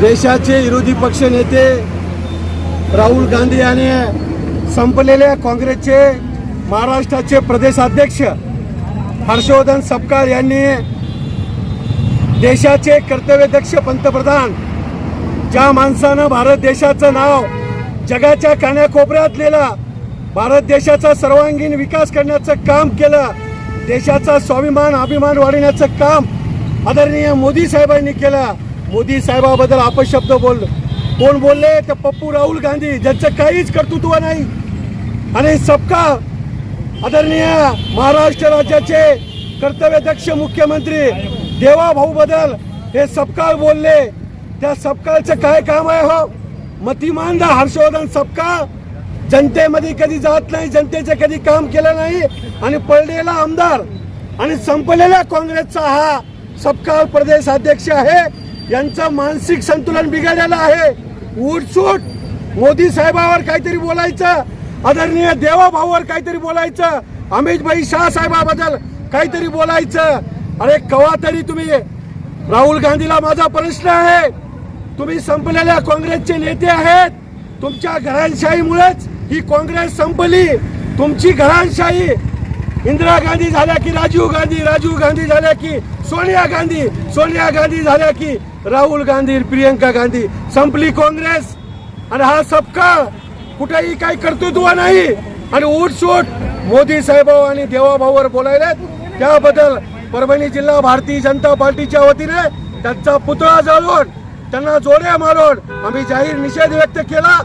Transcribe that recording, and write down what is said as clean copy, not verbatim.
देशाचे विरोधी पक्ष नेते राहुल गांधी आणि संपलेल्या काँग्रेसचे महाराष्ट्राचे प्रदेशाध्यक्ष हर्षवर्धन सपकाळ यांनी देशाचे कर्तव्यदक्ष पंतप्रधान, ज्या माणसानं भारत देशाचं नाव जगाच्या कानाकोपऱ्यात नेलं, भारत देशाचा सर्वांगीण विकास करण्याचं काम केलं, देशाचा स्वाभिमान अभिमान वाढवण्याचं काम आदरणीय मोदी साहेबांनी केलं. मोदी साहेबाबद्दल अपशब्द कोण बोलले तर पप्पू राहुल गांधी, ज्यांचं काहीच कर्तृत्व नाही. आणि सपकाळ आदरणीय महाराष्ट्र राज्याचे कर्तव्यदक्ष मुख्यमंत्री देवाभाऊ बद्दल हे सपकाळ बोलले. त्या सपकाळचं काय काम आहे हो? मतिमांद हर्षवर्धन सपकाळ जनतेमध्ये कधी जात नाही, जनतेचे कधी काम केलं नाही आणि पडलेला आमदार आणि संपलेल्या काँग्रेसचा हा सपकाळ प्रदेश अध्यक्ष आहे. यांचं मानसिक संतुलन बिघडलेलं आहे. उठसूट मोदी साहेबावर काहीतरी बोलायचं, आदरणीय देवाभाऊवर काहीतरी बोलायचं, अमितभाई शाह साहेबाबद्दल काहीतरी बोलायचं. अरे कवा तरी तुम्ही, राहुल गांधीला माझा प्रश्न आहे, तुम्ही संपलेल्या काँग्रेसचे नेते आहेत. तुमच्या घराणशाहीमुळेच ही काँग्रेस संपली. तुमची घराणशाही इंदिरा गांधी झाल्या की राजीव गांधी, राजीव गांधी झाल्या की सोनिया गांधी, सोनिया गांधी झाल्या की राहुल गांधी, प्रियंका गांधी. संपली काँग्रेस. आणि हा सपकाळ कुठेही काही कर्तृत्व नाही आणि उठसूट मोदी साहेब आणि देवाभाऊवर बोलायला, त्याबद्दल परभणी जिल्हा भारतीय जनता पार्टीच्या वतीने त्यांचा पुतळा जाळून त्यांना जोड्या मारून आम्ही जाहीर निषेध व्यक्त केला.